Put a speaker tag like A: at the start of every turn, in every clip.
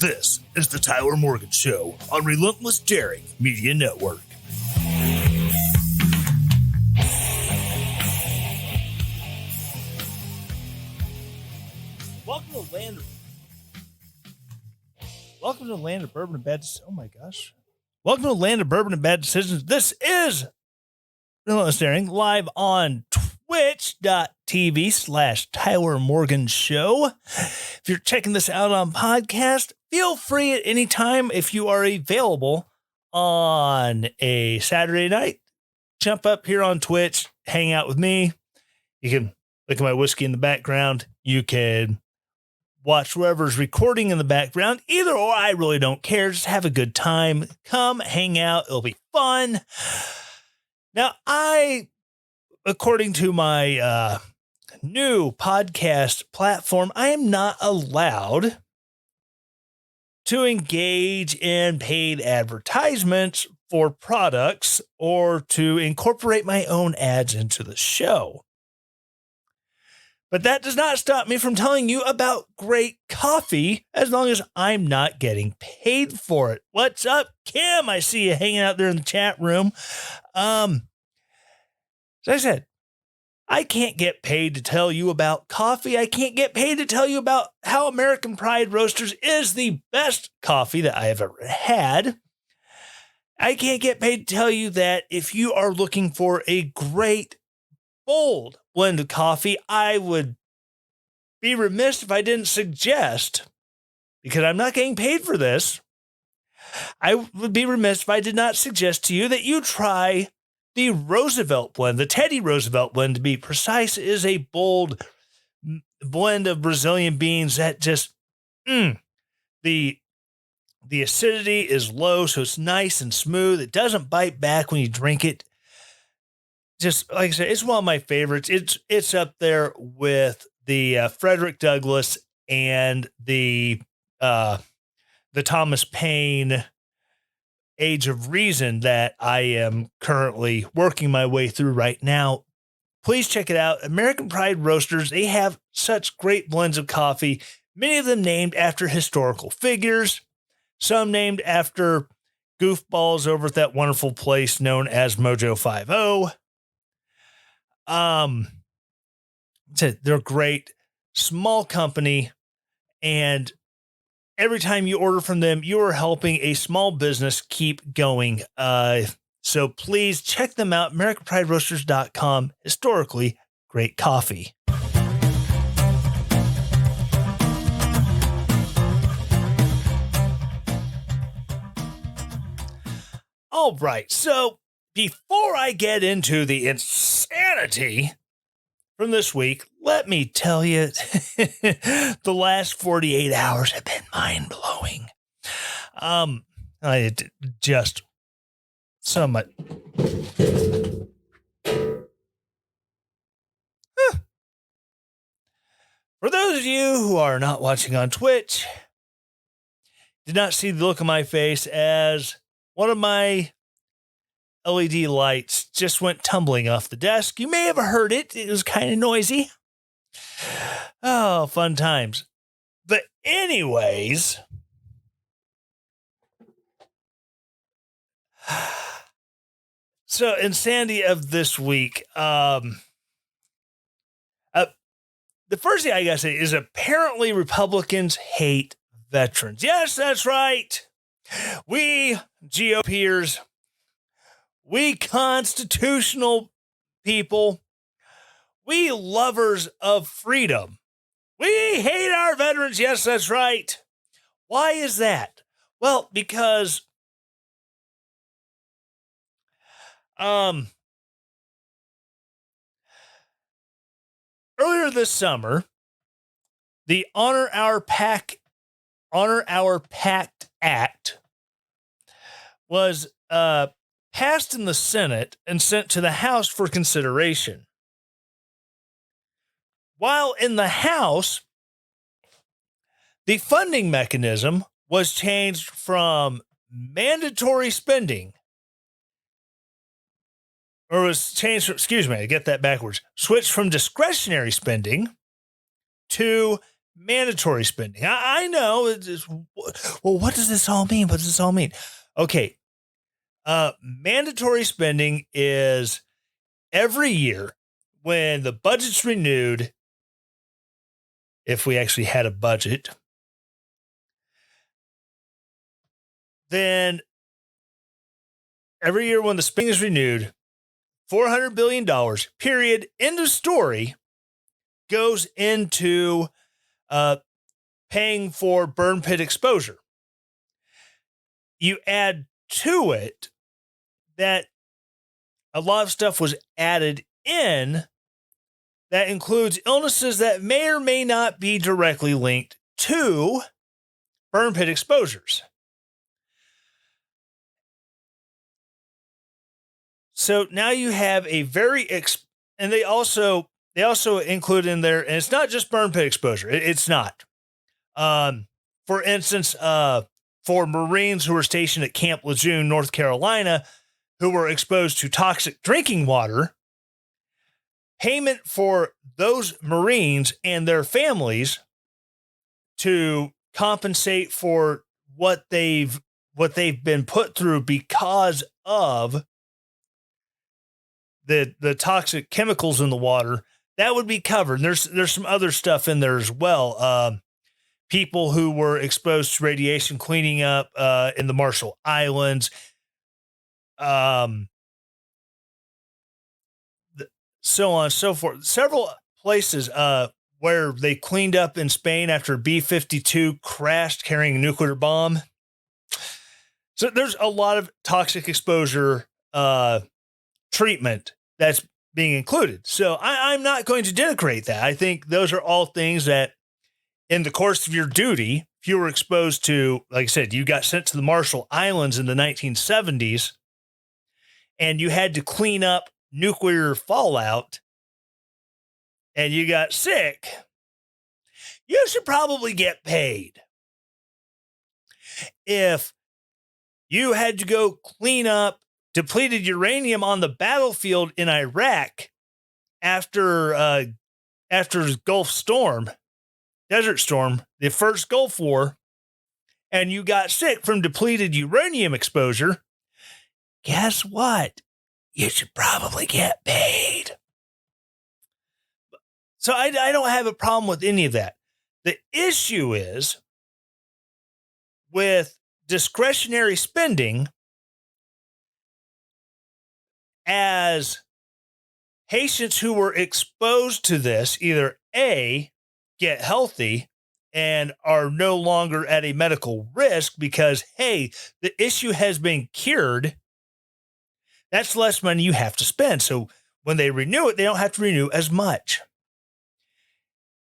A: This is the Tyler Morgan Show on Relentless Daring Media Network. Welcome to Land of Bourbon and Bad Decisions. Oh my gosh. Welcome to Land of Bourbon and Bad Decisions. This is Relentless Daring live on twitch.tv/Tyler Morgan Show. If you're checking this out on podcast, feel free at any time, if you are available on a Saturday night, jump up here on Twitch, hang out with me. You can look at my whiskey in the background. You can watch whoever's recording in the background. Either or, I really don't care. Just have a good time. Come hang out. It'll be fun. Now, according to my new podcast platform, I am not allowed to engage in paid advertisements for products or to incorporate my own ads into the show. But that does not stop me from telling you about great coffee as long as I'm not getting paid for it. What's up, Kim? I see you hanging out there in the chat room. As I said, I can't get paid to tell you about coffee. I can't get paid to tell you about how American Pride Roasters is the best coffee that I have ever had. I can't get paid to tell you that if you are looking for a great, bold blend of coffee, I would be remiss if I didn't suggest, because I'm not getting paid for this, I would be remiss if I did not suggest to you that you try the Roosevelt blend. The Teddy Roosevelt blend, to be precise, is a bold blend of Brazilian beans that just, the acidity is low, so it's nice and smooth. It doesn't bite back when you drink it. Just like I said, it's one of my favorites. It's up there with the Frederick Douglass and the Thomas Paine Age of Reason that I am currently working my way through right now. Please check it out. American Pride Roasters, they have such great blends of coffee, many of them named after historical figures, some named after goofballs over at that wonderful place known as Mojo 50. They're great, small company, and every time you order from them, you are helping a small business keep going. So please check them out. AmericanPrideRoasters.com. Historically great coffee. All right. So before I get into the insanity from this week, let me tell you, the last 48 hours have been mind-blowing. I just so much. For those of you who are not watching on Twitch, did not see the look on my face as one of my LED lights just went tumbling off the desk. You may have heard it. It was kind of noisy. Oh, fun times. But anyways, so insanity of this week. The first thing I gotta say is apparently Republicans hate veterans. Yes, that's right. We GOPers, we constitutional people, we lovers of freedom, we hate our veterans. Yes, that's right. Why is that? Well, because earlier this summer, the Honor Our PACT Act was passed in the Senate and sent to the House for consideration. While in the House, the funding mechanism was changed from mandatory spending, or was changed, I get that backwards, switched from discretionary spending to mandatory spending. I know. Well, what does this all mean? What does this all mean? Okay. Mandatory spending is every year when the budget's renewed, if we actually had a budget, then every year when the spending is renewed, $400 billion, period, end of story, goes into paying for burn pit exposure. You add to it that a lot of stuff was added in that includes illnesses that may or may not be directly linked to burn pit exposures. So now you have a very and they also include in there, and it's not just burn pit exposure. It's not. For instance, for Marines who were stationed at Camp Lejeune, North Carolina, who were exposed to toxic drinking water, payment for those Marines and their families to compensate for what they've been put through because of the toxic chemicals in the water, that would be covered. There's some other stuff in there as well. People who were exposed to radiation cleaning up in the Marshall Islands, so on and so forth. Several places where they cleaned up in Spain after B-52 crashed carrying a nuclear bomb. So there's a lot of toxic exposure treatment that's being included. So I'm not going to denigrate that. I think those are all things that in the course of your duty, if you were exposed to, like I said, you got sent to the Marshall Islands in the 1970s and you had to clean up nuclear fallout and you got sick, you should probably get paid. If you had to go clean up depleted uranium on the battlefield in Iraq after Gulf Storm, Desert Storm, the first Gulf War, and you got sick from depleted uranium exposure, guess what? You should probably get paid. So I don't have a problem with any of that. The issue is with discretionary spending, as patients who were exposed to this either A, get healthy and are no longer at a medical risk because, hey, the issue has been cured, that's less money you have to spend. So when they renew it, they don't have to renew as much.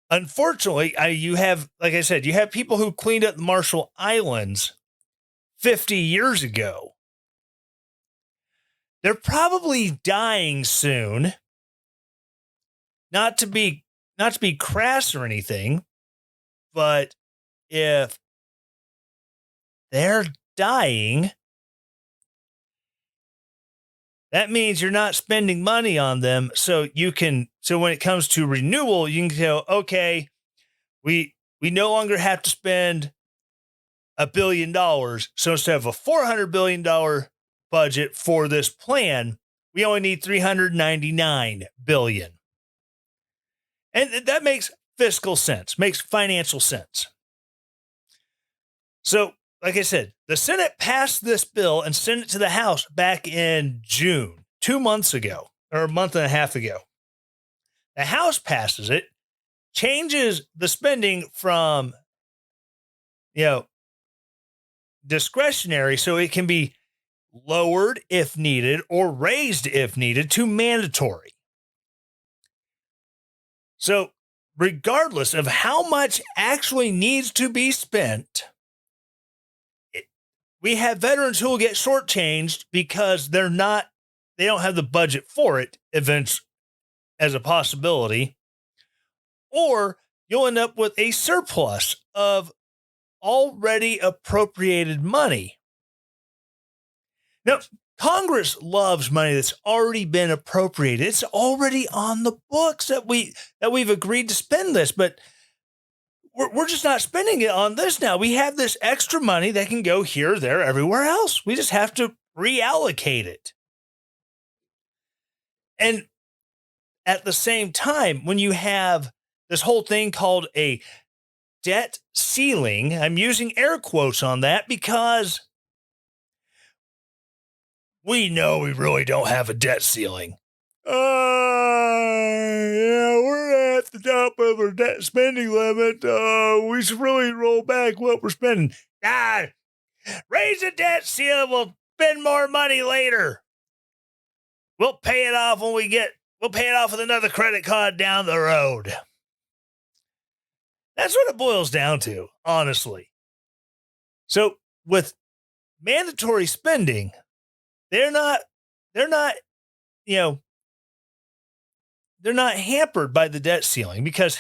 A: Unfortunately, you have, like I said, you have people who cleaned up the Marshall Islands 50 years ago. They're probably dying soon. Not to be crass or anything, but if they're dying, that means you're not spending money on them. So when it comes to renewal, you can go, okay, we no longer have to spend $1 billion. So instead of a $400 billion budget for this plan, we only need $399 billion. And that makes fiscal sense, makes financial sense. So, like I said, the Senate passed this bill and sent it to the House back in June, 2 months ago, or a month and a half ago. The House passes it, changes the spending from, discretionary, so it can be lowered if needed or raised if needed, to mandatory. So regardless of how much actually needs to be spent, we have veterans who will get shortchanged because they don't have the budget for it events as a possibility, or you'll end up with a surplus of already appropriated money. Now, Congress loves money that's already been appropriated. It's already on the books that we've agreed to spend this, but we're just not spending it on this now. We have this extra money that can go here, there, everywhere else. We just have to reallocate it. And at the same time, when you have this whole thing called a debt ceiling, I'm using air quotes on that because we know we really don't have a debt ceiling. Yeah, we're at the top of our debt spending limit. We should really roll back what we're spending. Raise the debt ceiling. We'll spend more money later. We'll pay it off we'll pay it off with another credit card down the road. That's what it boils down to, honestly. So with mandatory spending, they're not, they're not hampered by the debt ceiling because,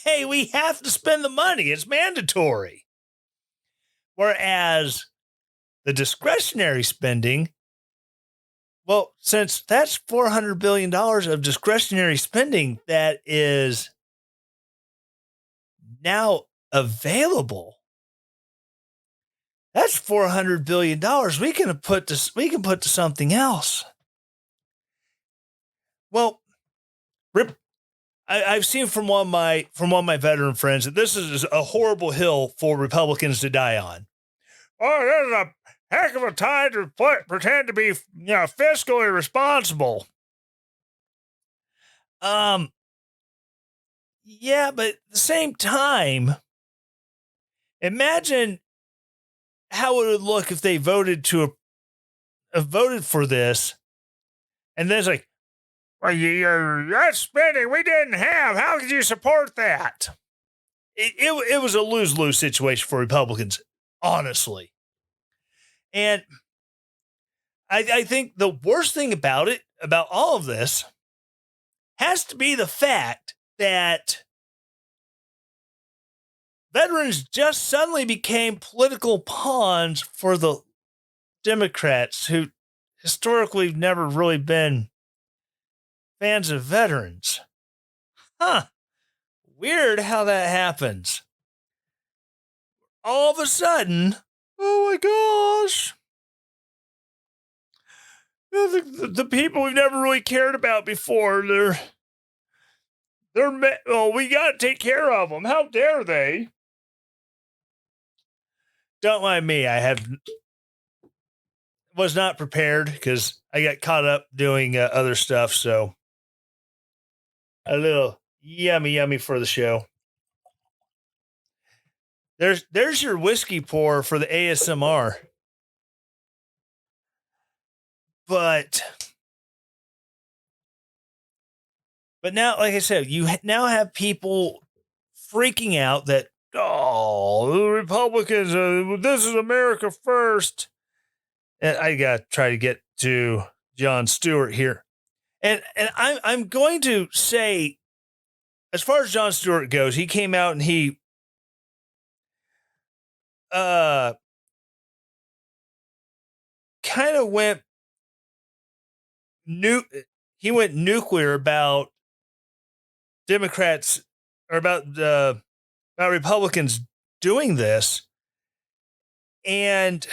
A: hey, we have to spend the money. It's mandatory. Whereas the discretionary spending, well, since that's $400 billion of discretionary spending that is now available, that's $400 billion we can put to something else. Well, I've seen from one of my veteran friends that this is a horrible hill for Republicans to die on. Oh, this is a heck of a time to pretend to be, fiscally responsible. Yeah, but at the same time, imagine how it would look if they voted for this, and then it's like, well, that's spending we didn't have. How could you support that? It was a lose-lose situation for Republicans, honestly. And I think the worst thing about all of this, has to be the fact that veterans just suddenly became political pawns for the Democrats, who historically have never really been fans of veterans. Weird how that happens. All of a sudden, oh my gosh, the people we've never really cared about before, we got to take care of them. How dare they? Don't mind me. Was not prepared because I got caught up doing other stuff. So a little yummy for the show. There's your whiskey pour for the ASMR. But now, like I said, you now have people freaking out that, the Republicans, this is America first. And I got to try to get to Jon Stewart here. And I'm going to say, as far as Jon Stewart goes, he came out and he kind of went nuclear about Democrats, or about Republicans doing this. And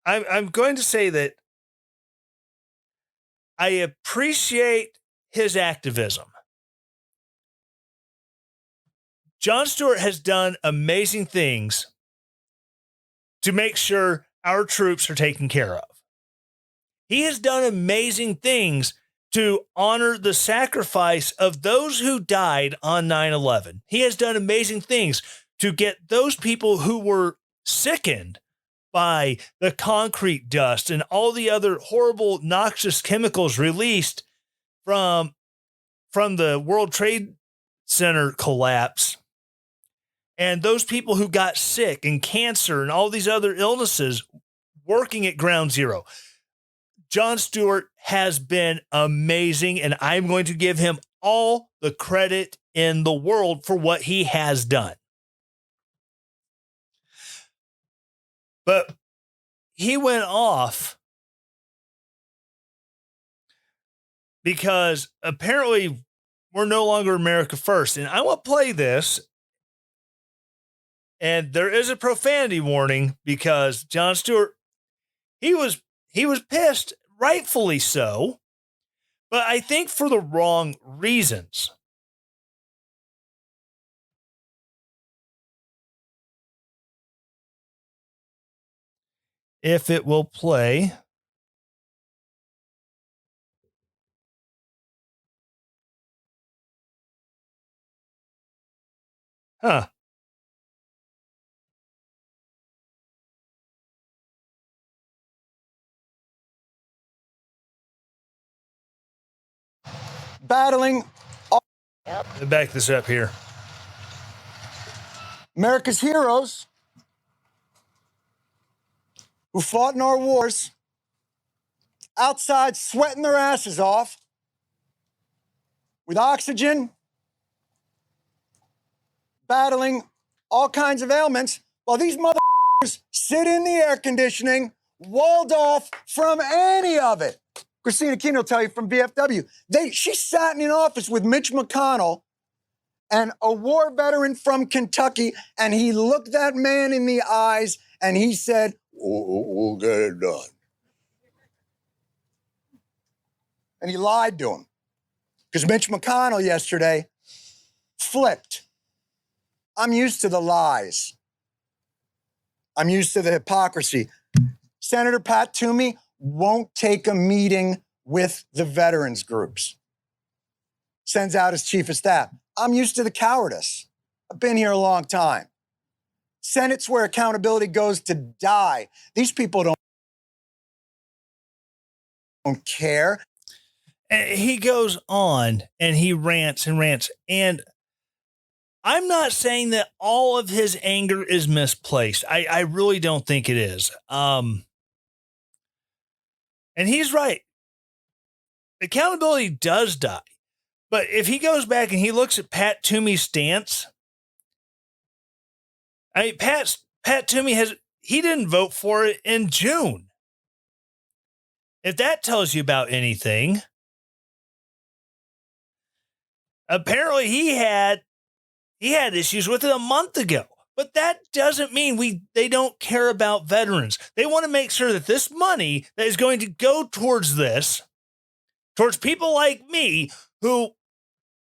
A: I'm going to say that I appreciate his activism. Jon Stewart has done amazing things to make sure our troops are taken care of. He has done amazing things to honor the sacrifice of those who died on 9/11. He has done amazing things to get those people who were sickened by the concrete dust and all the other horrible, noxious chemicals released from the World Trade Center collapse. And those people who got sick and cancer and all these other illnesses working at Ground Zero. Jon Stewart has been amazing, and I'm going to give him all the credit in the world for what he has done. But he went off because apparently we're no longer America first. And I want to play this. And there is a profanity warning because Jon Stewart, he was pissed, rightfully so, but I think for the wrong reasons. If it will play. Huh.
B: Battling.
A: Back this up here.
B: America's heroes who fought in our wars, outside sweating their asses off with oxygen, battling all kinds of ailments, while these motherfuckers sit in the air conditioning, walled off from any of it. Christina Keene will tell you from VFW. She sat in an office with Mitch McConnell and a war veteran from Kentucky, and he looked that man in the eyes and he said, we'll get it done. And he lied to him because Mitch McConnell yesterday flipped. I'm used to the lies. I'm used to the hypocrisy. Senator Pat Toomey won't take a meeting with the veterans groups. Sends out his chief of staff. I'm used to the cowardice. I've been here a long time. Senate's where accountability goes to die. These people don't care.
A: And he goes on and he rants and rants. And I'm not saying that all of his anger is misplaced. I really don't think it is. And he's right. Accountability does die. But if he goes back and he looks at Pat Toomey's stance, I mean, Pat Toomey he didn't vote for it in June. If that tells you about anything, apparently he had issues with it a month ago. But that doesn't mean they don't care about veterans. They want to make sure that this money that is going to go towards this, towards people like me who,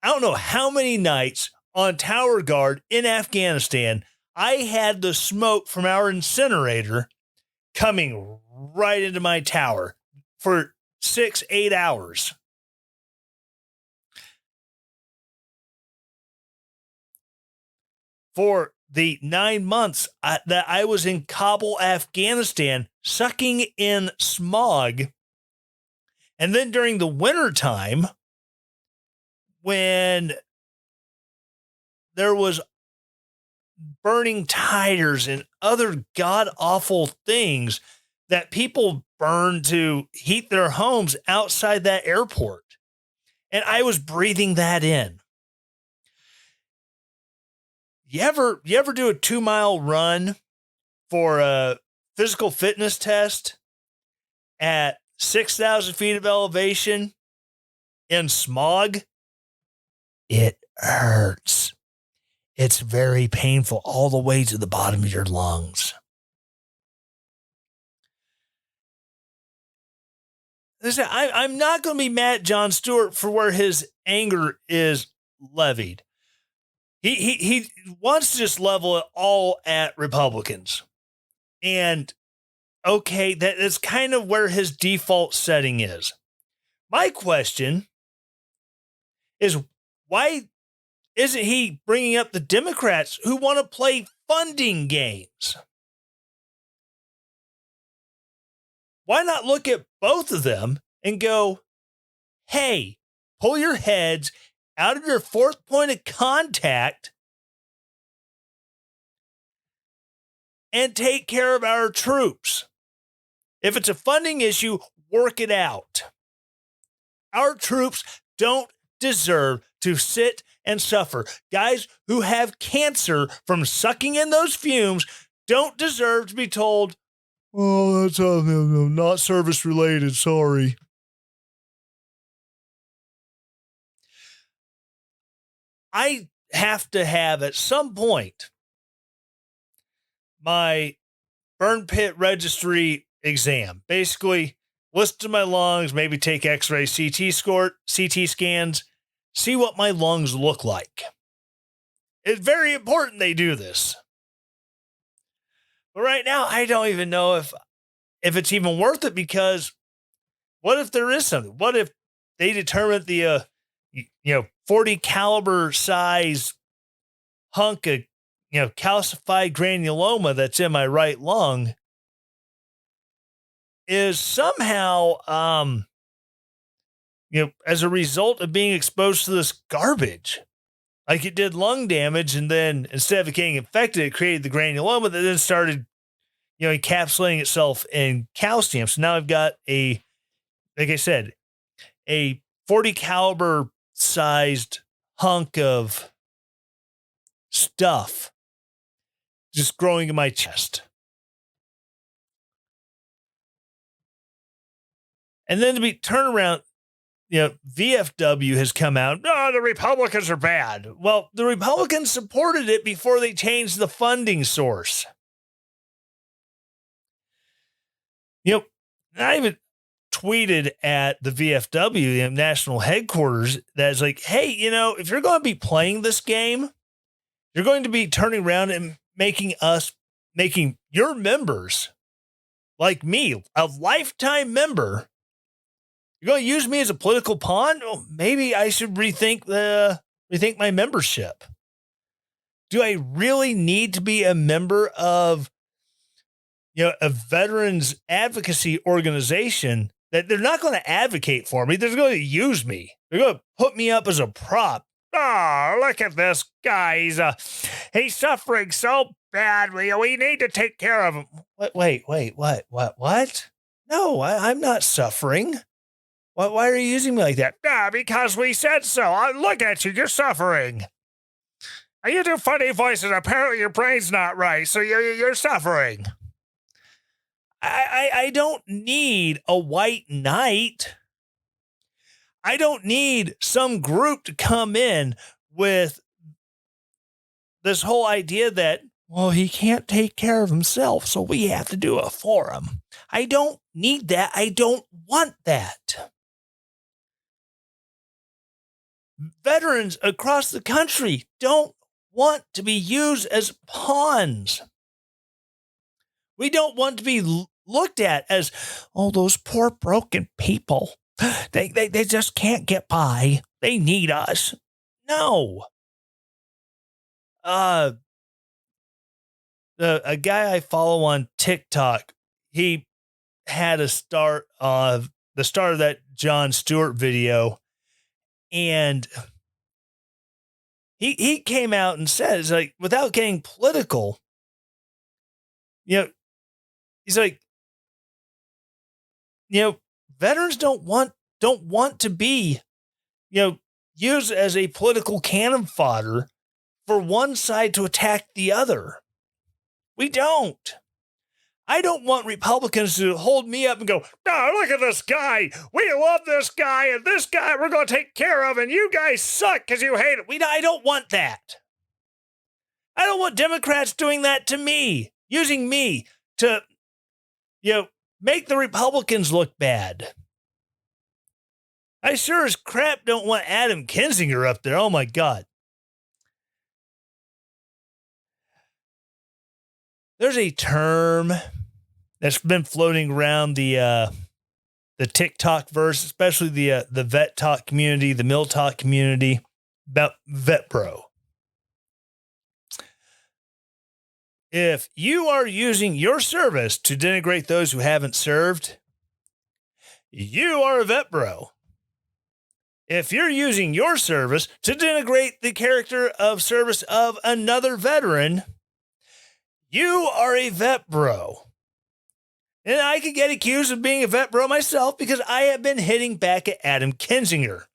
A: I don't know how many nights on tower guard in Afghanistan, I had the smoke from our incinerator coming right into my tower for 6-8 hours. For the 9 months that I was in Kabul, Afghanistan, sucking in smog. And then during the wintertime, when there was burning tires and other god-awful things that people burned to heat their homes outside that airport. And I was breathing that in. You ever do a 2-mile run for a physical fitness test at 6,000 feet of elevation in smog? It hurts. It's very painful all the way to the bottom of your lungs. Listen, I'm not going to be mad at Jon Stewart for where his anger is levied. He wants to just level it all at Republicans. And okay, that is kind of where his default setting is. My question is, why isn't he bringing up the Democrats who want to play funding games? Why not look at both of them and go, hey, pull your heads out of your fourth point of contact and take care of our troops. If it's a funding issue, work it out. Our troops don't deserve to sit and suffer. Guys who have cancer from sucking in those fumes don't deserve to be told, oh, that's not service related, sorry. I have to have at some point my burn pit registry exam. Basically, listen to my lungs, maybe take X-ray, CT scans, see what my lungs look like. It's very important they do this. But right now, I don't even know if it's even worth it, because what if there is something? What if they determine the 40 caliber size hunk of calcified granuloma that's in my right lung is somehow as a result of being exposed to this garbage? Like, it did lung damage, and then instead of it getting infected, it created the granuloma that then started encapsulating itself in calcium. So now I've got like I said, a 40 caliber sized hunk of stuff just growing in my chest. And then to be turned around, VFW has come out. No, the Republicans are bad. Well, the Republicans supported it before they changed the funding source. I even tweeted at the VFW, the national headquarters, that's like, hey, if you're going to be playing this game, you're going to be turning around and making your members, like me, a lifetime member. You're going to use me as a political pawn? Well, maybe I should rethink my membership. Do I really need to be a member of a veterans advocacy organization that they're not going to advocate for me? They're going to use me. They're going to put me up as a prop. Oh, look at this guy. He's suffering so badly. We need to take care of him. Wait, what? No, I'm not suffering. Why are you using me like that? Because we said so. Look at you. You're suffering. You do funny voices. Apparently your brain's not right, so you're suffering. I don't need a white knight. I don't need some group to come in with this whole idea that, well, he can't take care of himself, so we have to do it for him. I don't need that. I don't want that. Veterans across the country don't want to be used as pawns. We don't want to be looked at as, oh, those poor broken people. They just can't get by. They need us. No. A guy I follow on TikTok, he had the start of that Jon Stewart video, and he came out and said, it's like, without getting political, he's like, veterans don't want to be, used as a political cannon fodder for one side to attack the other. We don't. I don't want Republicans to hold me up and go, oh, look at this guy. We love this guy, and this guy we're going to take care of, and you guys suck because you hate it. I don't want that. I don't want Democrats doing that to me, using me to, make the Republicans look bad. I sure as crap don't want Adam Kinzinger up there. Oh, my God. There's a term that's been floating around the TikTok verse, especially the vet talk community, the mill talk community, about vet bro. If you are using your service to denigrate those who haven't served, you are a vet bro. If you're using your service to denigrate the character of service of another veteran, you are a vet bro. And I could get accused of being a vet bro myself because I have been hitting back at Adam Kinzinger.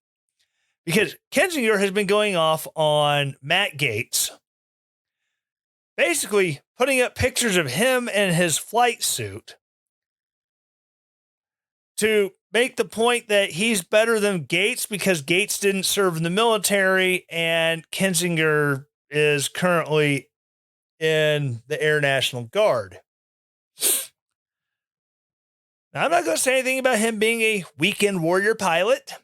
A: Because Kinzinger has been going off on Matt Gaetz, basically putting up pictures of him in his flight suit to make the point that he's better than Gates because Gates didn't serve in the military and Kinzinger is currently in the Air National Guard. Now, I'm not going to say anything about him being a weekend warrior pilot.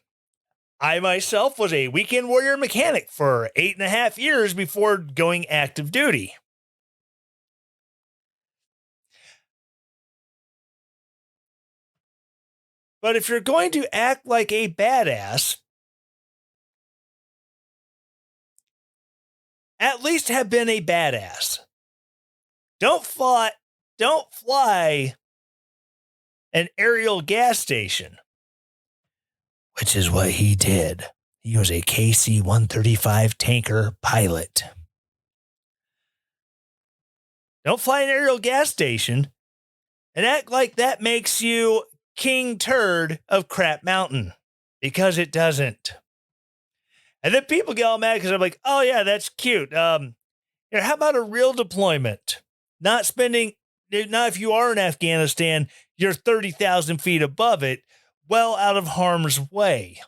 A: I myself was a weekend warrior mechanic for 8.5 years before going active duty. But if you're going to act like a badass, at least have been a badass. Don't fly an aerial gas station, which is what he did. He was a KC-135 tanker pilot. Don't fly an aerial gas station and act like that makes you King Turd of Crap Mountain, because it doesn't. And then people get all mad because I'm like, oh yeah, that's cute. How about a real deployment? Not if you are in Afghanistan, you're 30,000 feet above it, well out of harm's way.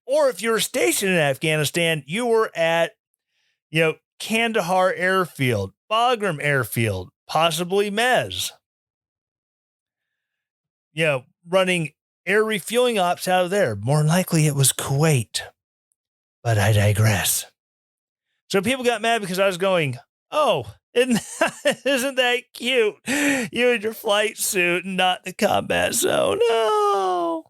A: Or if you're stationed in Afghanistan, you were at, Kandahar Airfield, Bagram Airfield, possibly Mez. Running air refueling ops out of there. More than likely it was Kuwait. But I digress. So people got mad because I was going, oh, isn't that cute? You in your flight suit and not the combat zone. No.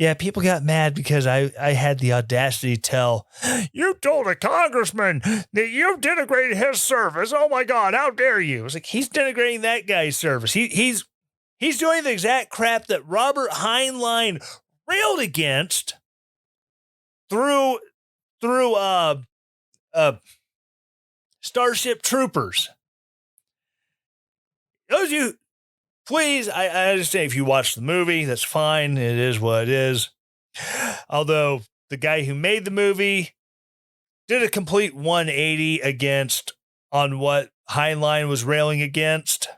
A: Yeah, people got mad because I had the audacity to tell, you told a congressman that you denigrated his service. Oh my God, how dare you? It's like, he's denigrating that guy's service. He's doing the exact crap that Robert Heinlein railed against through Starship Troopers. Those of you, please, I understand if you watch the movie, that's fine. It is what it is. Although the guy who made the movie did a complete 180 on what Heinlein was railing against.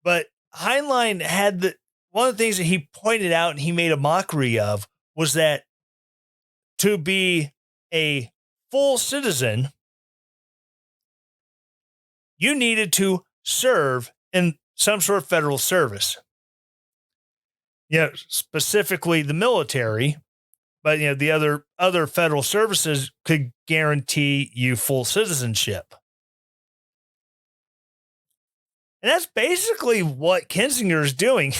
A: But Heinlein had one of the things that he pointed out and he made a mockery of was that to be a full citizen, you needed to serve in some sort of federal service. Specifically the military, but the other federal services could guarantee you full citizenship. And that's basically what Kinzinger is doing.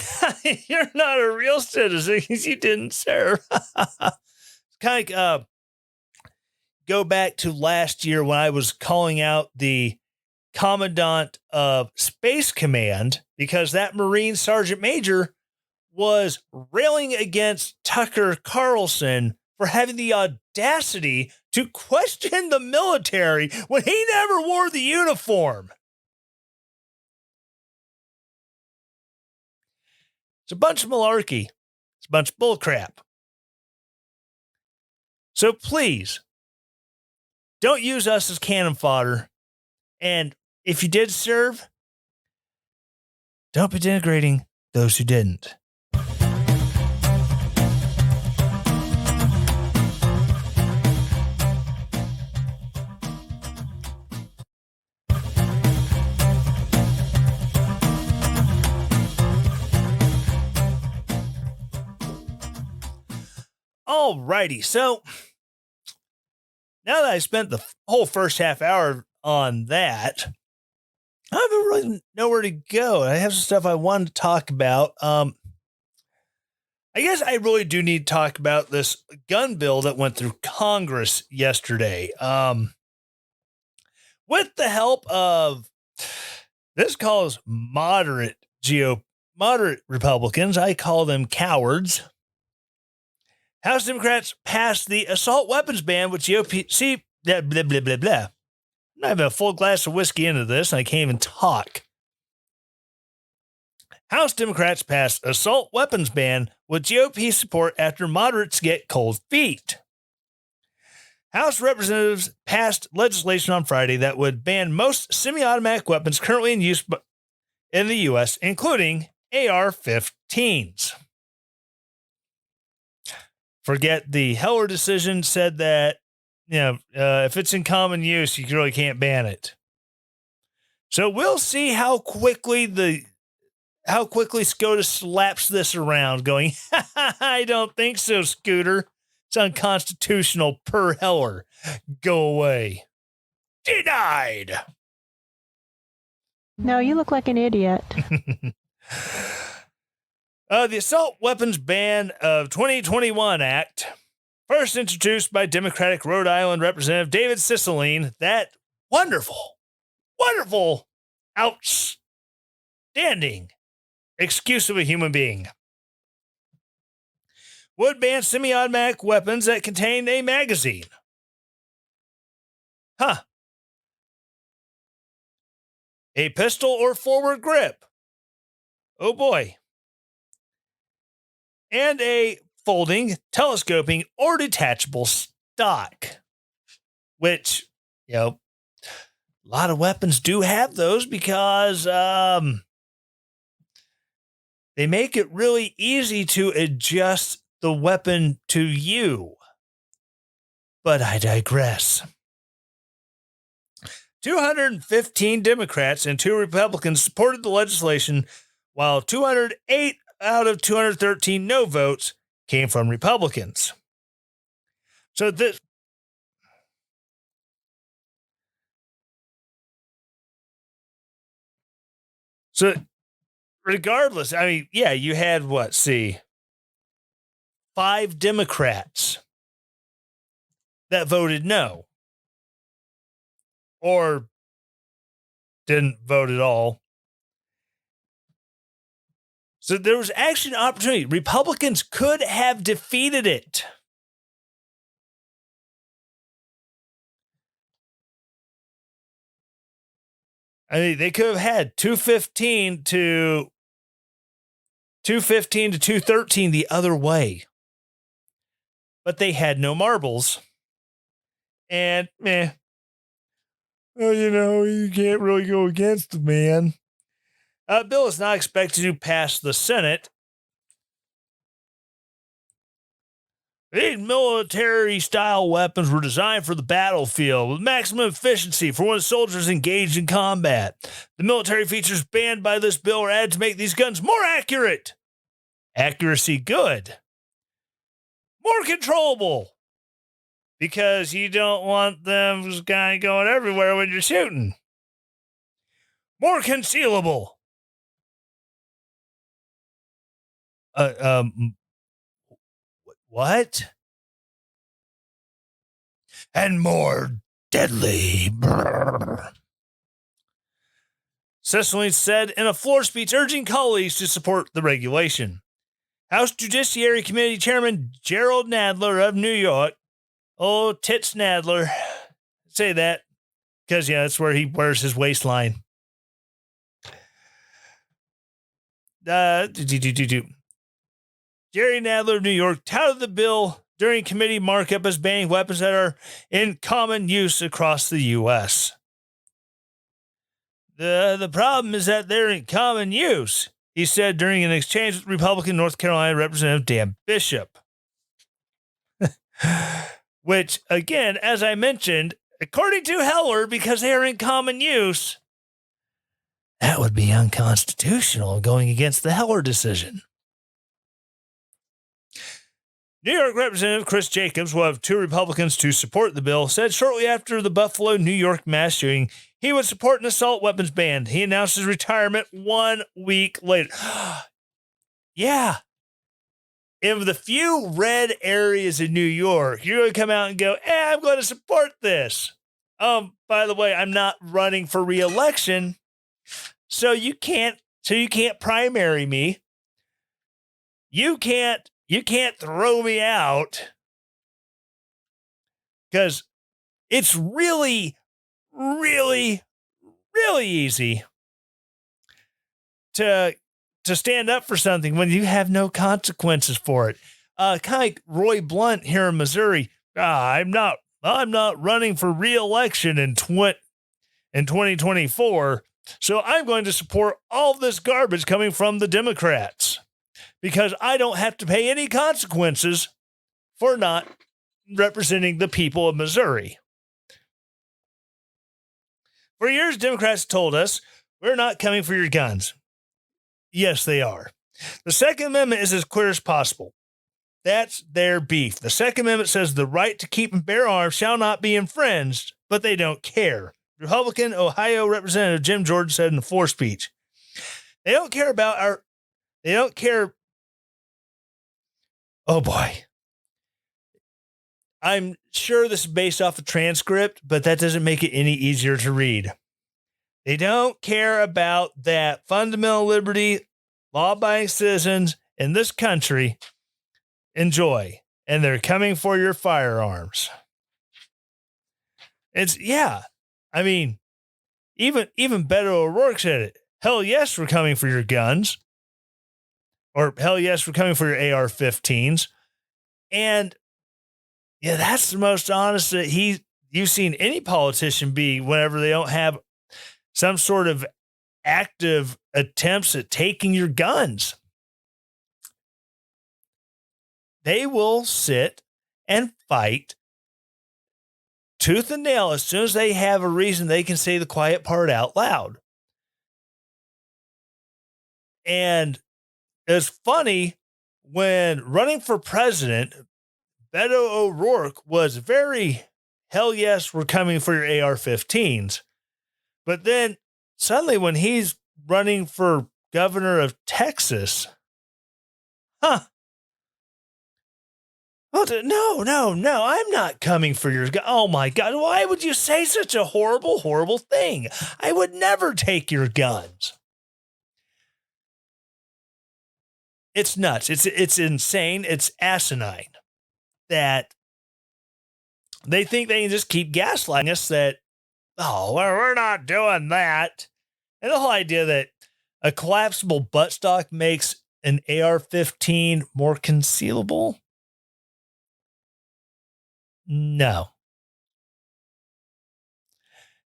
A: You're not a real citizen because you didn't serve. Kind of go back to last year when I was calling out the commandant of Space Command because that Marine Sergeant Major was railing against Tucker Carlson for having the audacity to question the military when he never wore the uniform. It's a bunch of malarkey. It's a bunch of bullcrap. So please, don't use us as cannon fodder. And if you did serve, don't be denigrating those who didn't. Alrighty, so now that I spent the whole first half hour on that, I don't really know where to go. I have some stuff I wanted to talk about. I guess I really do need to talk about this gun bill that went through Congress yesterday. With the help of this calls moderate Republicans, I call them cowards. House Democrats passed the assault weapons ban with GOP. See, blah, blah, blah, blah, blah. I'm having a full glass of whiskey into this, and I can't even talk. House Democrats passed assault weapons ban with GOP support after moderates get cold feet. House Representatives passed legislation on Friday that would ban most semi-automatic weapons currently in use in the U.S., including AR-15s. Forget the Heller decision said that, if it's in common use, you really can't ban it. So we'll see how quickly SCOTUS slaps this around, going, I don't think so, Scooter. It's unconstitutional per Heller. Go away. Denied.
C: No, you look like an idiot.
A: The Assault Weapons Ban of 2021 Act, first introduced by Democratic Rhode Island Representative David Cicilline, that wonderful, outstanding excuse of a human being, would ban semi-automatic weapons that contain a magazine. A pistol or forward grip. Oh boy. And a folding, telescoping, or detachable stock, which, a lot of weapons do have those because they make it really easy to adjust the weapon to you. But I digress. 215 Democrats and 2 Republicans supported the legislation, while 208 out of 213 no votes came from Republicans. So regardless, you had 5 Democrats that voted no or didn't vote at all. So there was actually an opportunity. Republicans could have defeated it. They could have had 215 to 213 the other way. But they had no marbles. And, you can't really go against the man. Bill is not expected to pass the Senate. These military-style weapons were designed for the battlefield with maximum efficiency for when soldiers engaged in combat. The military features banned by this bill are added to make these guns more accurate. Accuracy good. More controllable. Because you don't want them kind of going everywhere when you're shooting. More concealable. What? And more deadly. Cicilline said in a floor speech urging colleagues to support the regulation. House Judiciary Committee Chairman Gerald Nadler of New York. Oh, Tits Nadler. Say that because, that's where he wears his waistline. Jerry Nadler of New York touted the bill during committee markup as banning weapons that are in common use across the U.S. The problem is that they're in common use, he said during an exchange with Republican North Carolina Representative Dan Bishop. Which, again, as I mentioned, according to Heller, because they are in common use, that would be unconstitutional going against the Heller decision. New York Representative Chris Jacobs, one of 2 Republicans to support the bill, said shortly after the Buffalo, New York mass shooting, he would support an assault weapons ban. He announced his retirement 1 week later. Yeah. In the few red areas in New York, you're going to come out and go, I'm going to support this. By the way, I'm not running for re-election, so you can't primary me. You can't throw me out because it's really, really, really easy to stand up for something when you have no consequences for it. Kind of like Roy Blunt here in Missouri. I'm not running for re-election in 2024. So I'm going to support all this garbage coming from the Democrats because I don't have to pay any consequences for not representing the people of Missouri. For years, Democrats told us, we're not coming for your guns. Yes, they are. The Second Amendment is as clear as possible. That's their beef. The Second Amendment says the right to keep and bear arms shall not be infringed, but they don't care. Republican Ohio Representative Jim Jordan said in the floor speech, they don't care about they don't care. Oh boy. I'm sure this is based off a transcript, but that doesn't make it any easier to read. They don't care about that fundamental liberty law-abiding citizens in this country enjoy, and they're coming for your firearms. It's, yeah. I mean, even Beto O'Rourke said it. Hell yes, we're coming for your guns. Or hell yes, we're coming for your AR-15s. And yeah, that's the most honest that you've seen any politician be whenever they don't have some sort of active attempts at taking your guns. They will sit and fight tooth and nail as soon as they have a reason they can say the quiet part out loud. And it's funny when running for president, Beto O'Rourke was very, hell yes, we're coming for your AR-15s. But then suddenly when he's running for governor of Texas, no, I'm not coming for your gun. Oh my God, why would you say such a horrible, horrible thing? I would never take your guns. It's nuts. It's insane. It's asinine that they think they can just keep gaslighting us that, oh, well, we're not doing that. And the whole idea that a collapsible buttstock makes an AR-15 more concealable. No.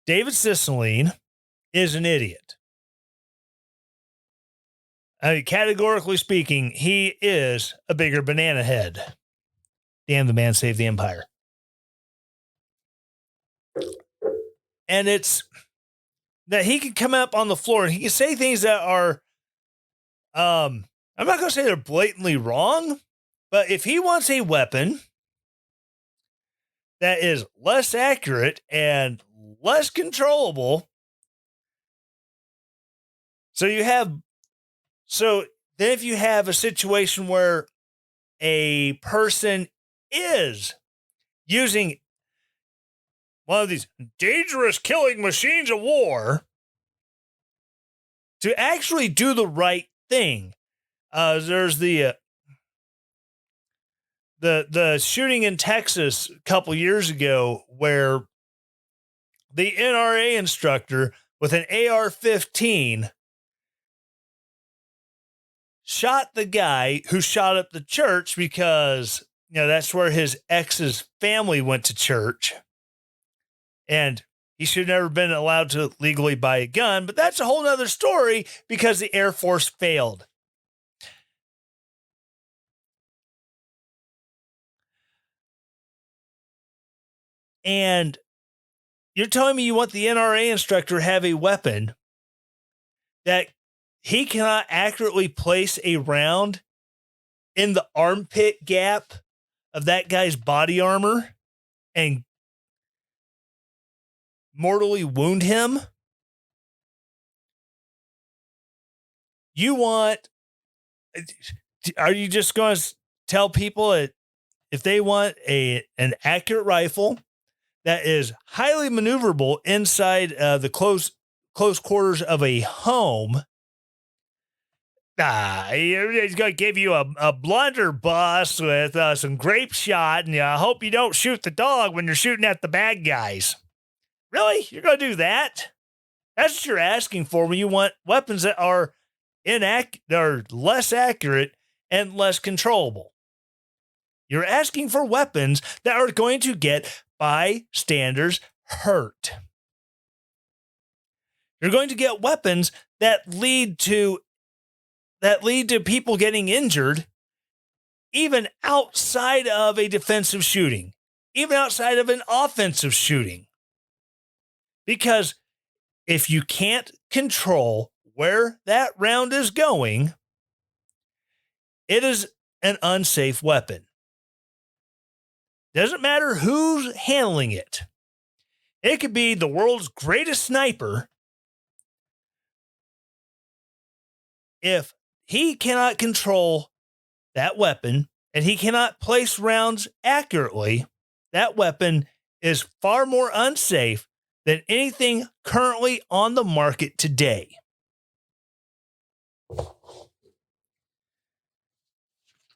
A: David Cicilline is an idiot. I mean, categorically speaking, he is a bigger banana head. Damn, the man saved the empire. And it's that he can come up on the floor and he can say things that are, I'm not going to say they're blatantly wrong, but if he wants a weapon that is less accurate and less controllable, so then if you have a situation where a person is using one of these dangerous killing machines of war to actually do the right thing. There's the shooting in Texas a couple years ago where the NRA instructor with an AR-15 shot the guy who shot up the church because, that's where his ex's family went to church. And he should have never been allowed to legally buy a gun, but that's a whole nother story because the Air Force failed. And you're telling me you want the NRA instructor to have a weapon that he cannot accurately place a round in the armpit gap of that guy's body armor and mortally wound him? Are you just going to tell people that if they want an accurate rifle that is highly maneuverable inside the close quarters of a home, he's going to give you a blunderbuss with some grape shot, and I hope you don't shoot the dog when you're shooting at the bad guys. Really? You're going to do that? That's what you're asking for when you want weapons that are less accurate and less controllable. You're asking for weapons that are going to get bystanders hurt. You're going to get weapons that lead to people getting injured, even outside of a defensive shooting, even outside of an offensive shooting. Because if you can't control where that round is going, it is an unsafe weapon. Doesn't matter who's handling it. It could be the world's greatest sniper. If he cannot control that weapon and he cannot place rounds accurately, that weapon is far more unsafe than anything currently on the market today.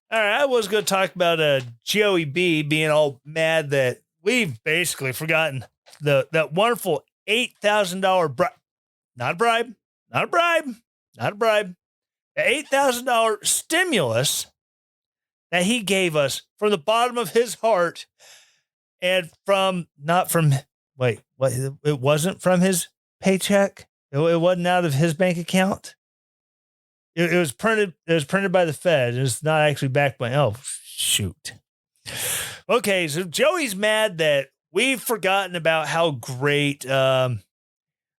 A: All right, I was going to talk about Joey B being all mad that we've basically forgotten that wonderful $8,000 bribe. Not a bribe. Not a bribe. Not a bribe. The $8,000 stimulus that he gave us from the bottom of his heart and it wasn't from his paycheck. It wasn't out of his bank account. It was printed by the Fed. It's not actually backed by, oh, shoot. Okay, so Joey's mad that we've forgotten about how great all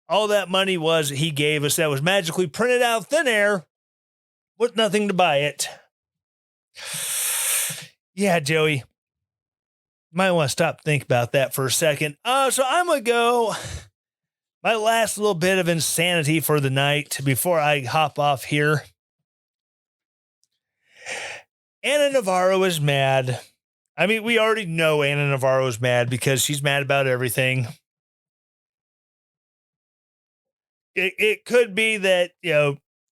A: that money was that he gave us that was magically printed out of thin air with nothing to buy it. Yeah, Joey. Might want to stop think about that for a second. So I'm going to go my last little bit of insanity for the night before I hop off here. Ana Navarro is mad. I mean, we already know Ana Navarro is mad because she's mad about everything. It could be that,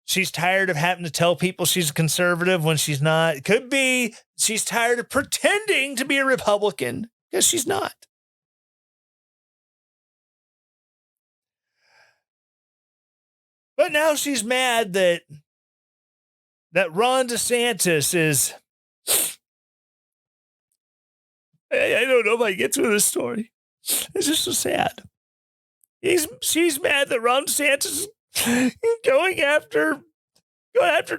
A: she's tired of having to tell people she's a conservative when she's not. It could be she's tired of pretending to be a Republican because she's not. But now she's mad that Ron DeSantis is... I don't know if I get through this story. It's just so sad. She's mad that Ron DeSantis is going after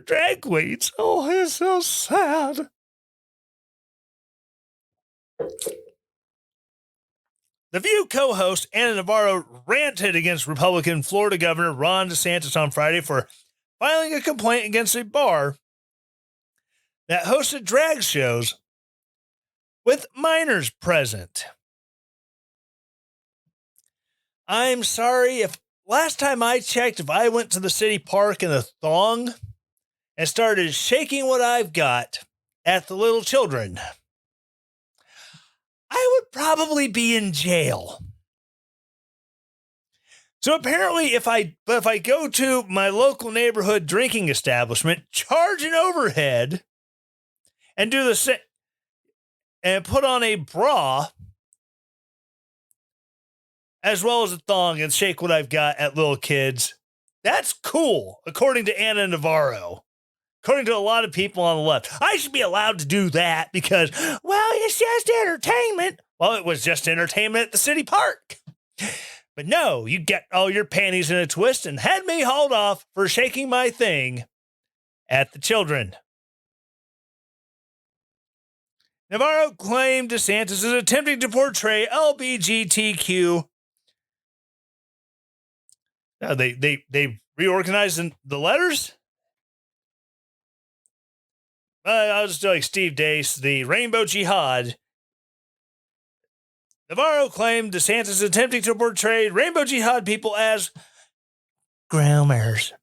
A: drag queens. Oh, it's so sad. The View co-host Ana Navarro ranted against Republican Florida Governor Ron DeSantis on Friday for filing a complaint against a bar that hosted drag shows with minors present. I'm sorry if last time I checked, if I went to the city park in a thong and started shaking what I've got at the little children, I would probably be in jail. So apparently if I go to my local neighborhood drinking establishment, charge an overhead and do the same and put on a bra as well as a thong and shake what I've got at little kids, that's cool, according to Ana Navarro. According to a lot of people on the left. I should be allowed to do that because, well, it's just entertainment. Well, it was just entertainment at the city park. But no, you get all your panties in a twist and had me hauled off for shaking my thing at the children. Navarro claimed DeSantis is attempting to portray LGBTQ. Now they reorganized the letters. I was just like Steve Dace, the Rainbow Jihad. Navarro claimed DeSantis is attempting to portray Rainbow Jihad people as groomers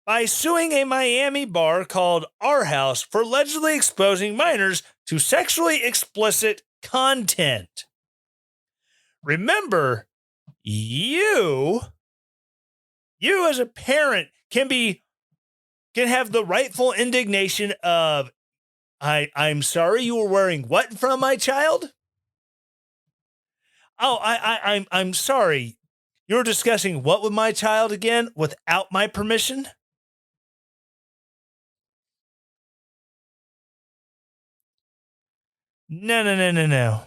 A: by suing a Miami bar called Our House for allegedly exposing minors to sexually explicit content. Remember, you as a parent can have the rightful indignation of, I'm sorry you were wearing what in front of my child? Oh, I'm sorry. You were discussing what with my child again without my permission? No.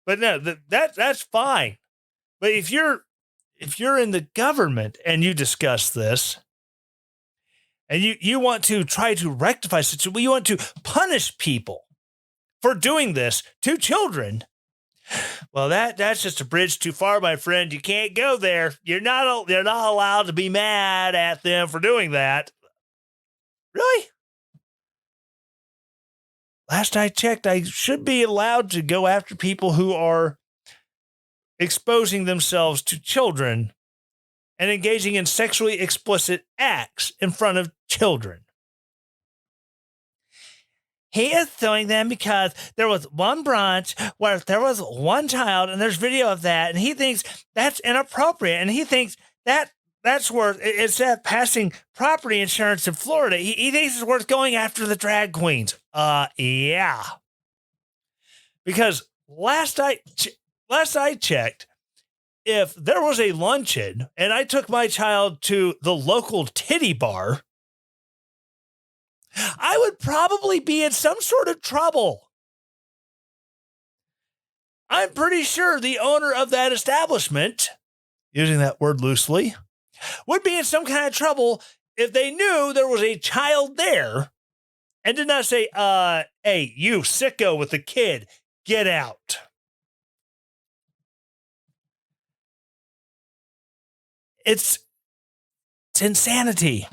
A: But no, that's fine. But if you're if you're in the government and you discuss this, and you want to try to rectify situation, you want to punish people for doing this to children, well, that's just a bridge too far, my friend. You can't go there. You're not allowed to be mad at them for doing that. Really? Last I checked, I should be allowed to go after people who are exposing themselves to children and engaging in sexually explicit acts in front of children. He is suing them because there was one brunch where there was one child, and there's video of that, and he thinks that's inappropriate, and he thinks that's worth, instead of passing property insurance in Florida, he thinks it's worth going after the drag queens. Yeah. Because last I checked, if there was a luncheon and I took my child to the local titty bar, I would probably be in some sort of trouble. I'm pretty sure the owner of that establishment, using that word loosely, would be in some kind of trouble if they knew there was a child there and did not say, hey, you sicko with the kid, get out. It's insanity.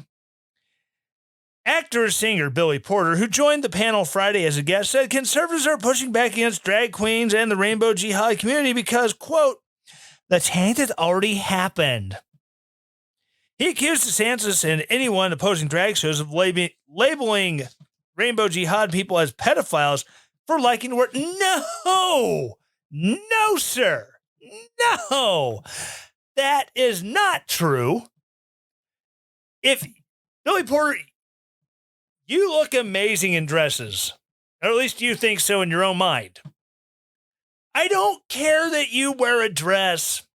A: Actor and singer Billy Porter, who joined the panel Friday as a guest, said conservatives are pushing back against drag queens and the rainbow jihad community because, quote, the change has already happened. He accused DeSantis and anyone opposing drag shows of labeling rainbow jihad people as pedophiles for liking the word. No, sir. No, that is not true. If Billy Porter, you look amazing in dresses, or at least you think so in your own mind. I don't care that you wear a dress.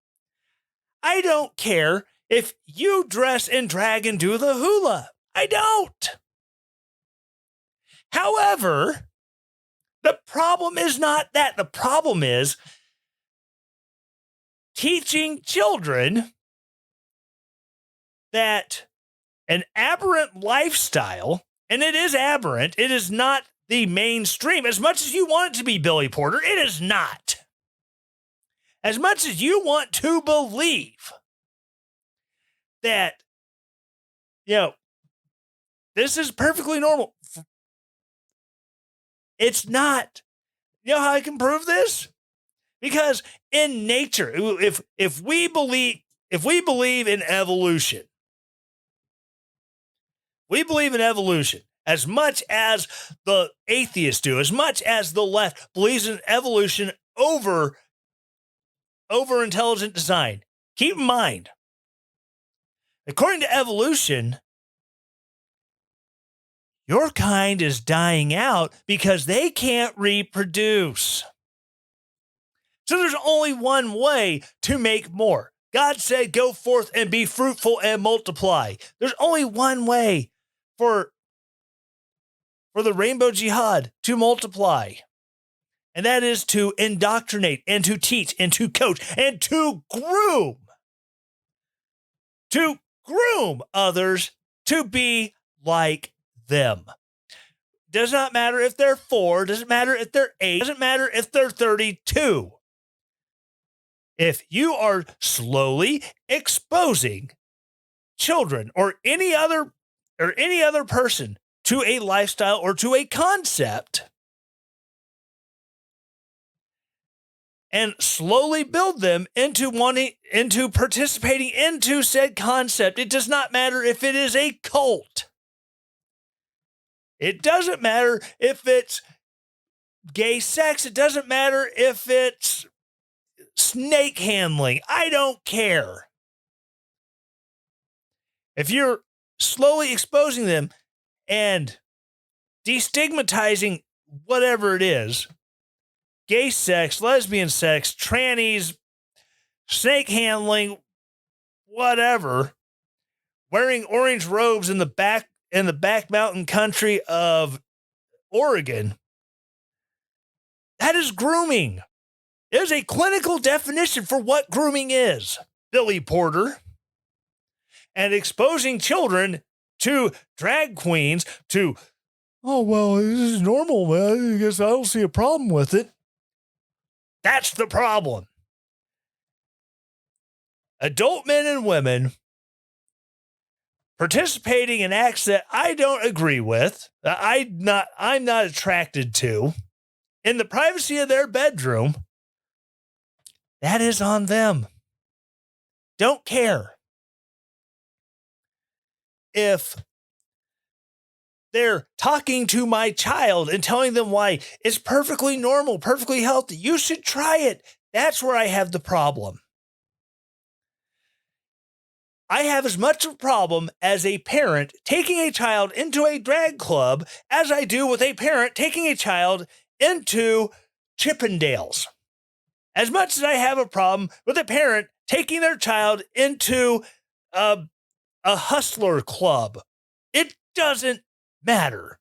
A: I don't care if you dress in drag and do the hula. I don't. However, the problem is not that. The problem is teaching children that an aberrant lifestyle, and it is aberrant, it is not the mainstream. As much as you want it to be, Billy Porter, it is not. As much as you want to believe that, this is perfectly normal, it's not. You know how I can prove this? Because in nature, if we believe in evolution, we believe in evolution as much as the atheists do, as much as the left believes in evolution over intelligent design. Keep in mind, according to evolution, your kind is dying out because they can't reproduce. So there's only one way to make more. God said, go forth and be fruitful and multiply. There's only one way for the rainbow jihad to multiply. And that is to indoctrinate and to teach and to coach and to groom. To groom others to be like them. Does not matter if they're 4, doesn't matter if they're 8, doesn't matter if they're 32. If you are slowly exposing children or any other person to a lifestyle or to a concept and slowly build them into participating into said concept, it does not matter if it is a cult. It doesn't matter if it's gay sex. It doesn't matter if it's snake handling. I don't care. If you're slowly exposing them and destigmatizing whatever it is, gay sex, lesbian sex, trannies, snake handling, whatever, wearing orange robes in the back mountain country of Oregon, that is grooming. There's a clinical definition for what grooming is. Billy Porter, and exposing children to drag queens to, oh, well, this is normal, man. I guess I don't see a problem with it. That's the problem. Adult men and women participating in acts that I don't agree with, that I'm not attracted to, in the privacy of their bedroom, that is on them. Don't care. If they're talking to my child and telling them why it's perfectly normal, perfectly healthy, you should try it. That's where I have the problem. I have as much of a problem as a parent taking a child into a drag club as I do with a parent taking a child into Chippendales. As much as I have a problem with a parent taking their child into a hustler club, it doesn't matter.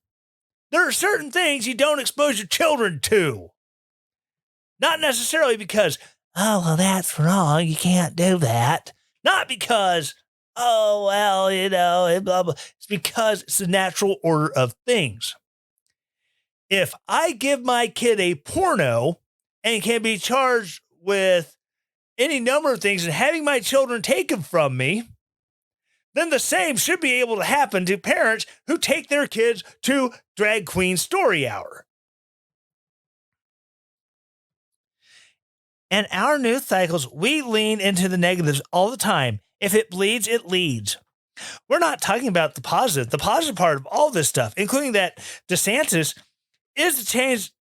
A: There are certain things you don't expose your children to. Not necessarily because, oh, well, that's wrong. You can't do that. Not because, oh, well, you know, blah, blah. It's because it's the natural order of things. If I give my kid a porno and can be charged with any number of things and having my children taken from me, then the same should be able to happen to parents who take their kids to Drag Queen Story Hour. In our news cycles, we lean into the negatives all the time. If it bleeds, it leads. We're not talking about the positive. The positive part of all this stuff, including that DeSantis, is the change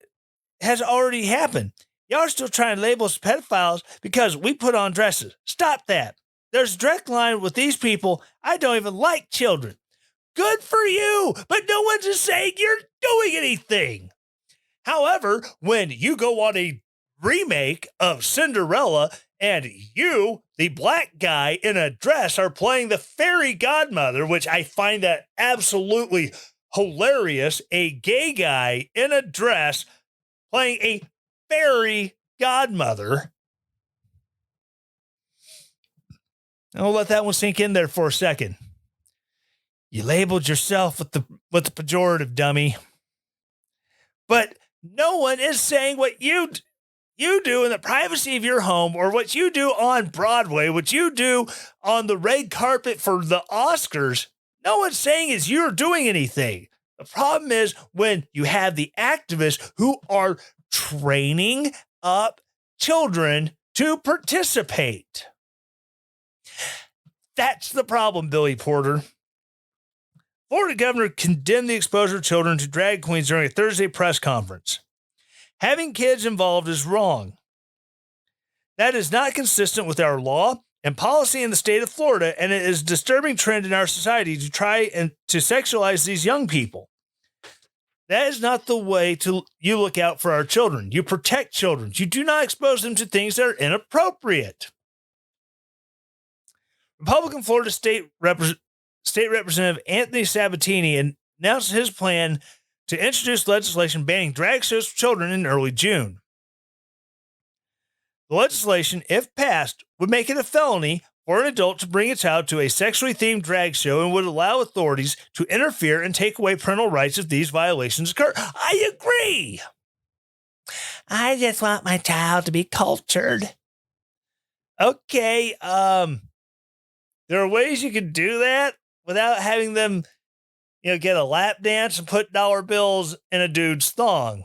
A: has already happened. Y'all are still trying to label us pedophiles because we put on dresses. Stop that. There's a direct line with these people. I don't even like children. Good for you, but no one's just saying you're doing anything. However, when you go on a remake of Cinderella and you, the black guy in a dress, are playing the fairy godmother, which I find that absolutely hilarious, a gay guy in a dress playing a fairy godmother. I'll let that one sink in there for a second. You labeled yourself with the pejorative, dummy. But no one is saying what you do in the privacy of your home, or what you do on Broadway, what you do on the red carpet for the Oscars. No one's saying is you're doing anything. The problem is when you have the activists who are training up children to participate. That's the problem, Billy Porter. Florida governor condemned the exposure of children to drag queens during a Thursday press conference. Having kids involved is wrong. That is not consistent with our law and policy in the state of Florida, and it is a disturbing trend in our society to try and to sexualize these young people. That is not the way you look out for our children. You protect children. You do not expose them to things that are inappropriate. Republican Florida State Representative Anthony Sabatini announced his plan to introduce legislation banning drag shows for children in early June. The legislation, if passed, would make it a felony for an adult to bring a child to a sexually themed drag show and would allow authorities to interfere and take away parental rights if these violations occur. I agree. I just want my child to be cultured. Okay, there are ways you can do that without having them, get a lap dance and put dollar bills in a dude's thong.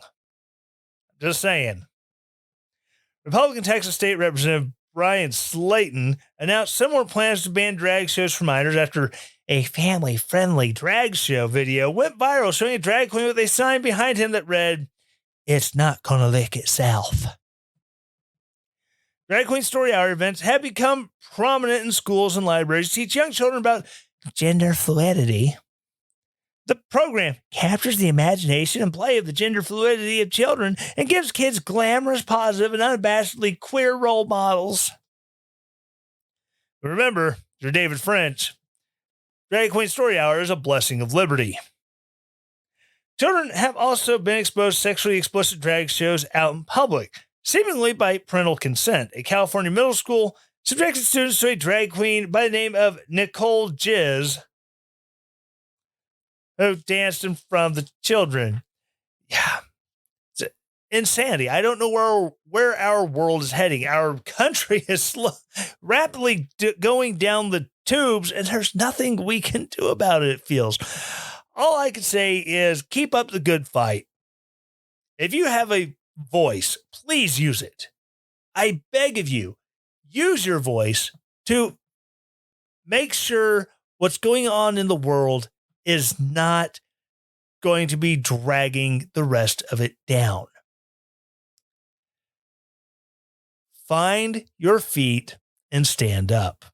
A: Just saying. Republican Texas State Representative Brian Slayton announced similar plans to ban drag shows for minors after a family-friendly drag show video went viral showing a drag queen with a sign behind him that read, "It's not gonna lick itself." Drag Queen Story Hour events have become prominent in schools and libraries to teach young children about gender fluidity. The program captures the imagination and play of the gender fluidity of children and gives kids glamorous, positive, and unabashedly queer role models. But remember, you're David French. Drag Queen Story Hour is a blessing of liberty. Children have also been exposed to sexually explicit drag shows out in public, seemingly by parental consent. A California middle school subjected students to a drag queen by the name of Nicole Jizz, who danced in front of the children. Yeah. It's insanity. I don't know where our world is heading. Our country is rapidly going down the tubes, and there's nothing we can do about it, it feels. All I can say is keep up the good fight. If you have a voice, please use it. I beg of you, use your voice to make sure what's going on in the world is not going to be dragging the rest of it down. Find your feet and stand up.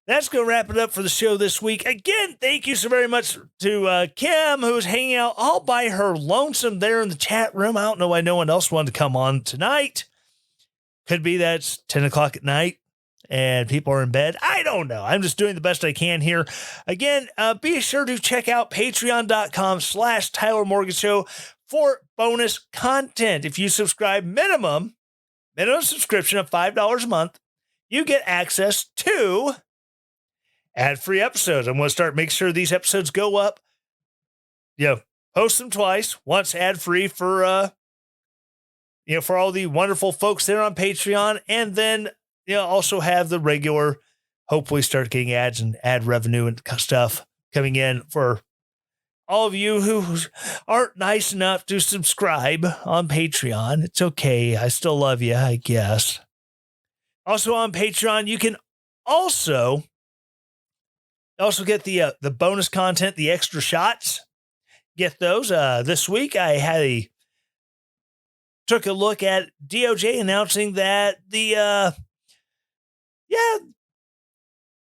A: That's going to wrap it up for the show this week. Again, thank you so very much to Kim, who's hanging out all by her lonesome there in the chat room. I don't know why no one else wanted to come on tonight. Could be that it's 10 o'clock at night and people are in bed. I don't know. I'm just doing the best I can here. Again, be sure to check out patreon.com/Tyler Morgan Show for bonus content. If you subscribe minimum subscription of $5 a month, you get access to ad-free episodes. I'm going to start making sure these episodes go up. Post them twice. Once ad-free for for all the wonderful folks there on Patreon, and then also have the regular. Hopefully, start getting ads and ad revenue and stuff coming in for all of you who aren't nice enough to subscribe on Patreon. It's okay. I still love you, I guess. Also on Patreon, you can also get the bonus content, the extra shots. Get those. This week, I took a look at DOJ announcing that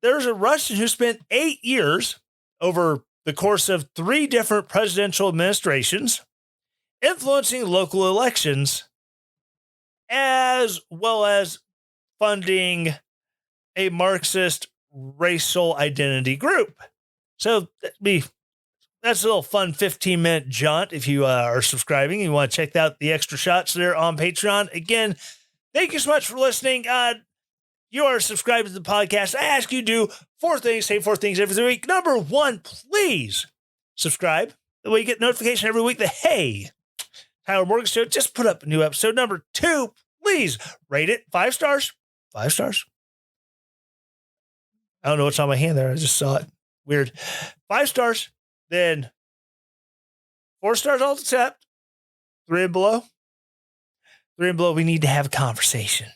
A: there's a Russian who spent 8 years over the course of 3 different presidential administrations influencing local elections, as well as funding a Marxist racial identity group. So that's a little fun 15-minute jaunt if you are subscribing. You want to check out the extra shots there on Patreon. Again, thank you so much for listening. You are subscribed to the podcast. I ask you to do 4 things, say 4 things every week. Number 1, please subscribe. That way you get notification every week that, hey, Tyler Morgan Show just put up a new episode. Number 2, please rate it 5 stars. 5 stars. I don't know what's on my hand there. I just saw it. Weird. 5 stars. Then 4 stars I'll accept. 3 and below. 3 and below, we need to have a conversation.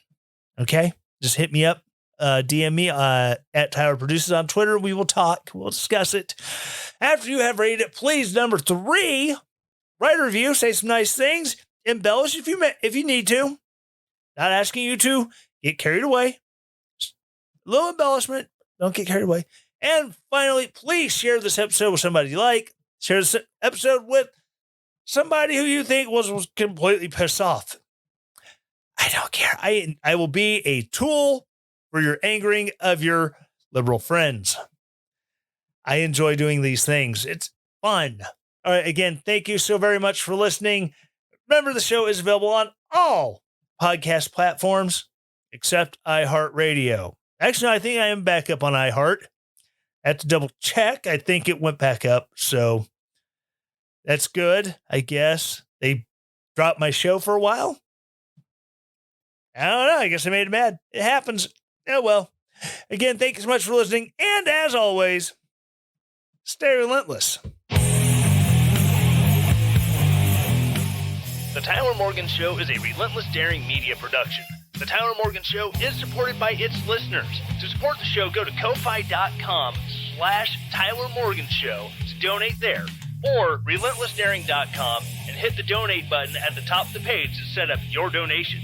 A: Okay? Just hit me up. DM me at Tyler Produces on Twitter. We will talk. We'll discuss it. After you have rated it, please, number 3, write a review. Say some nice things. Embellish if you need to. Not asking you to get carried away. Just a little embellishment. Don't get carried away. And finally, please share this episode with somebody you like. Share this episode with somebody who you think was completely pissed off. I don't care. I will be a tool for your angering of your liberal friends. I enjoy doing these things. It's fun. All right. Again, thank you so very much for listening. Remember, the show is available on all podcast platforms except iHeartRadio. Actually, I think I am back up on iHeart. I have to double check. I think it went back up. So that's good, I guess. They dropped my show for a while. I don't know. I guess I made it mad. It happens. Oh, well. Again, thank you so much for listening. And as always, stay relentless.
C: The Tyler Morgan Show is a Relentless Daring media production. The Tyler Morgan Show is supported by its listeners. To support the show, go to ko-fi.com/Tyler Morgan Show to donate there, or relentlessdaring.com and hit the donate button at the top of the page to set up your donation.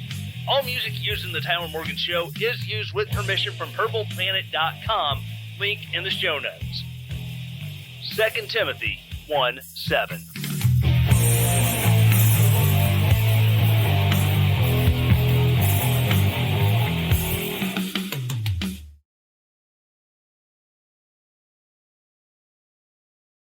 C: All music used in the Tyler Morgan Show is used with permission from purpleplanet.com, link in the show notes. 2 Timothy 1:7.